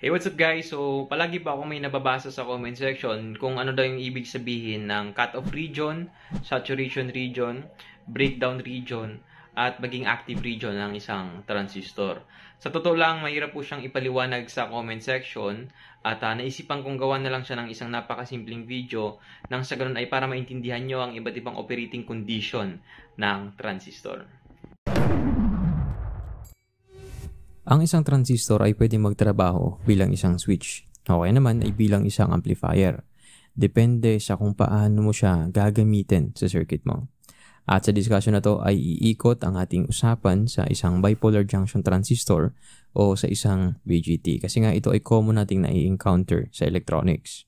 Hey, what's up guys? So, palagi pa ako may nababasa sa comment section kung ano daw yung ibig sabihin ng cut-off region, saturation region, breakdown region, at maging active region ng isang transistor. Sa totoo lang, mahirap po siyang ipaliwanag sa comment section at naisipan kong gawa na lang siya ng isang napakasimpleng video nang sa ganun ay para maintindihan nyo ang iba't ibang operating condition ng transistor. Ang isang transistor ay pwedeng magtrabaho bilang isang switch o kaya naman ay bilang isang amplifier. Depende sa kung paano mo siya gagamitin sa circuit mo. At sa discussion na to ay iikot ang ating usapan sa isang bipolar junction transistor o sa isang BJT kasi nga ito ay common nating nai-encounter sa electronics.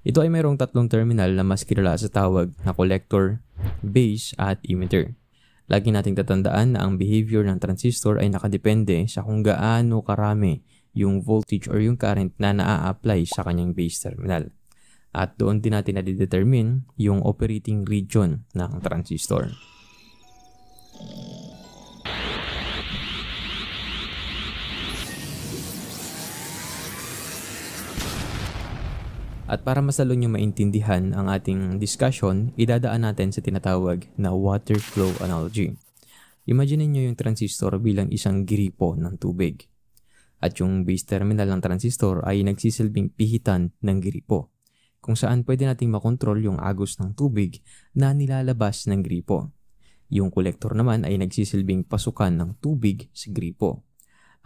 Ito ay mayroong tatlong terminal na mas kilala sa tawag na collector, base at emitter. Lagi nating tatandaan na ang behavior ng transistor ay nakadepende sa kung gaano karami yung voltage or yung current na naa-apply sa kanyang base terminal. At doon din natin na-determine yung operating region ng transistor. At para mas lalo nyo maintindihan ang ating discussion, idadaan natin sa tinatawag na water flow analogy. Imagine niyo yung transistor bilang isang gripo ng tubig. At yung base terminal ng transistor ay nagsisilbing pihitan ng gripo, kung saan pwede nating makontrol yung agos ng tubig na nilalabas ng gripo. Yung collector naman ay nagsisilbing pasukan ng tubig sa gripo.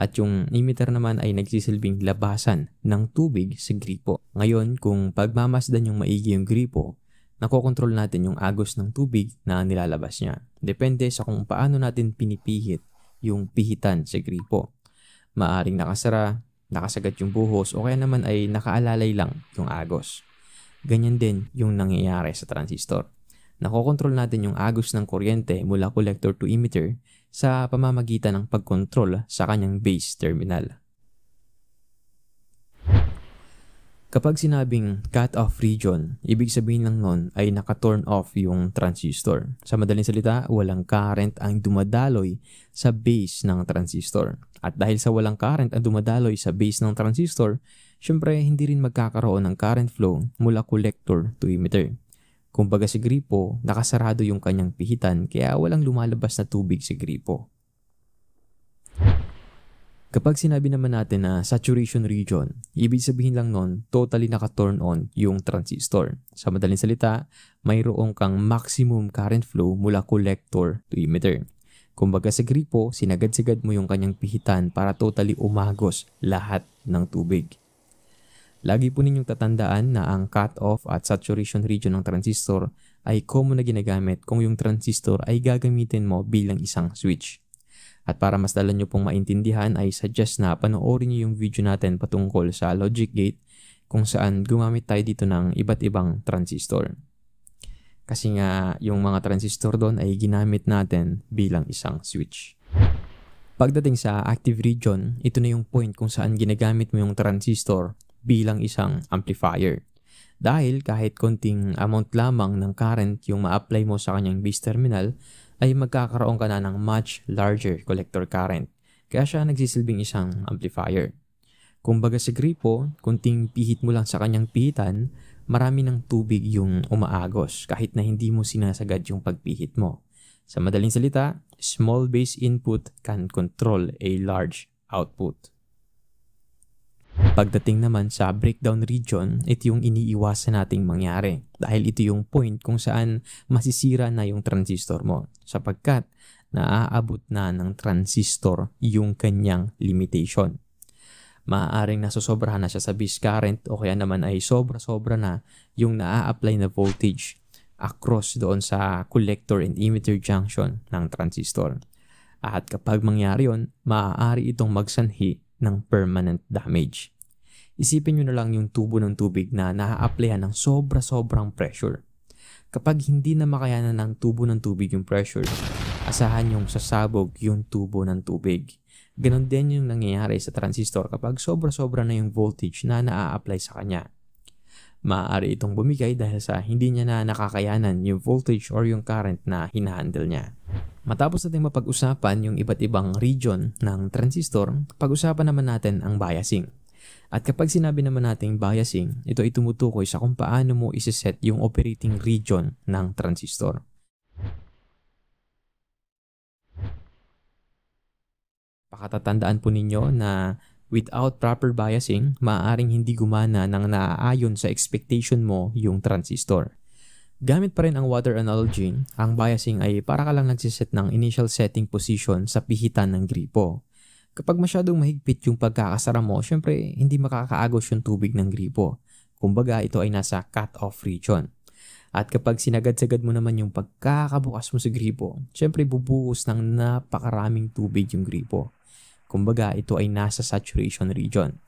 At yung emitter naman ay nagsisilbing labasan ng tubig sa gripo. Ngayon, kung pagmamasdan yung maigi yung gripo, nakokontrol natin yung agos ng tubig na nilalabas niya. Depende sa kung paano natin pinipihit yung pihitan sa gripo. Maaring nakasara, nakasagat yung buhos, o kaya naman ay nakaalalay lang yung agos. Ganyan din yung nangyayari sa transistor. Nakokontrol natin yung agos ng kuryente mula collector to emitter sa pamamagitan ng pagkontrol sa kanyang base terminal. Kapag sinabing cut-off region, ibig sabihin lang nun ay naka-turn off yung transistor. Sa madaling salita, walang current ang dumadaloy sa base ng transistor. At dahil sa walang current ang dumadaloy sa base ng transistor, syempre hindi rin magkakaroon ng current flow mula collector to emitter. Kumbaga sa gripo, nakasarado yung kanyang pihitan kaya walang lumalabas na tubig sa gripo. Kapag sinabi naman natin na saturation region, ibig sabihin lang nun, totally naka-turn on yung transistor. Sa madaling salita, mayroong kang maximum current flow mula collector to emitter. Kumbaga sa gripo, sinagad-sagad mo yung kanyang pihitan para totally umagos lahat ng tubig. Lagi po ninyong tatandaan na ang cut-off at saturation region ng transistor ay common na ginagamit kung yung transistor ay gagamitin mo bilang isang switch. At para mas lalo nyo pong maintindihan ay suggest na panoorin nyo yung video natin patungkol sa logic gate kung saan gumamit tayo dito ng iba't ibang transistor. Kasi nga yung mga transistor doon ay ginamit natin bilang isang switch. Pagdating sa active region, ito na yung point kung saan ginagamit mo yung transistor bilang isang amplifier. Dahil kahit konting amount lamang ng current yung ma-apply mo sa kanyang base terminal, ay magkakaroon ka na ng much larger collector current. Kaya siya nagsisilbing isang amplifier. Kumbaga sa gripo, konting pihit mo lang sa kanyang pihitan, marami ng tubig yung umaagos kahit na hindi mo sinasagad yung pagpihit mo. Sa madaling salita, small base input can control a large output. Pagdating naman sa breakdown region, ito yung iniiwasan nating mangyari dahil ito yung point kung saan masisira na yung transistor mo sapagkat naaabot na ng transistor yung kanyang limitation. Maaaring nasosobrahan na siya sa base current o kaya naman ay sobra-sobra na yung naa-apply na voltage across doon sa collector and emitter junction ng transistor. At kapag mangyari yun, maaari itong magsanhi ng permanent damage. Isipin nyo na lang yung tubo ng tubig na naa-applyan ng sobra-sobrang pressure. Kapag hindi na makayanan ng tubo ng tubig yung pressure, asahan yung sasabog yung tubo ng tubig. Ganon din yung nangyayari sa transistor kapag sobra-sobra na yung voltage na naa-apply sa kanya. Maaari itong bumigay dahil sa hindi niya na nakakayanan yung voltage or yung current na hinahandle niya. Matapos natin mapag-usapan yung iba't ibang region ng transistor, pag-usapan naman natin ang biasing. At kapag sinabi naman nating biasing, ito ay tumutukoy sa kung paano mo isiset yung operating region ng transistor. Pakatatandaan po ninyo na without proper biasing, maaaring hindi gumana ng naaayon sa expectation mo yung transistor. Gamit pa rin ang water analogy, ang biasing ay para ka lang nagsiset ng initial setting position sa pihitan ng gripo. Kapag masyadong mahigpit yung pagkakasara mo, syempre hindi makakaagos yung tubig ng gripo. Kumbaga ito ay nasa cut-off region. At kapag sinagad-sagad mo naman yung pagkakabukas mo sa gripo, syempre bubuhos ng napakaraming tubig yung gripo. Kumbaga ito ay nasa saturation region.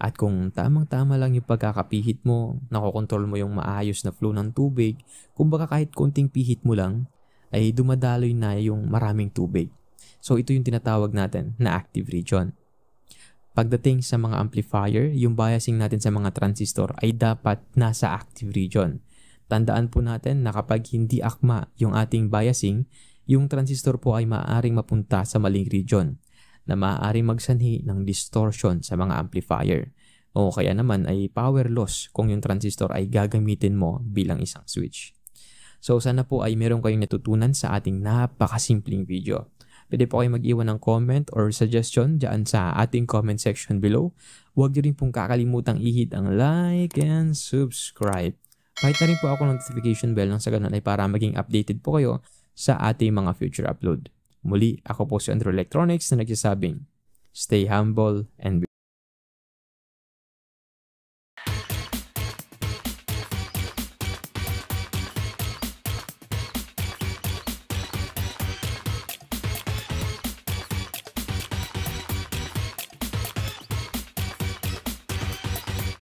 At kung tamang-tama lang yung pagkakapihit mo, nakokontrol mo yung maayos na flow ng tubig, kumbaga kahit konting pihit mo lang, ay dumadaloy na yung maraming tubig. So ito yung tinatawag natin na active region. Pagdating sa mga amplifier, yung biasing natin sa mga transistor ay dapat nasa active region. Tandaan po natin na kapag hindi akma yung ating biasing, yung transistor po ay maaaring mapunta sa maling region na maaaring magsanhi ng distortion sa mga amplifier. O kaya naman ay power loss kung yung transistor ay gagamitin mo bilang isang switch. So sana po ay meron kayong natutunan sa ating napakasimpleng video. Pwede po kayo mag-iwan ng comment or suggestion dyan sa ating comment section below. Huwag niyo rin pong kakalimutang i-hit ang like and subscribe. Kahit na rin po ako ng notification bell nang sa ganun ay para maging updated po kayo sa ating mga future upload. Muli, ako po si Andrew Electronics na nagsasabing, stay humble and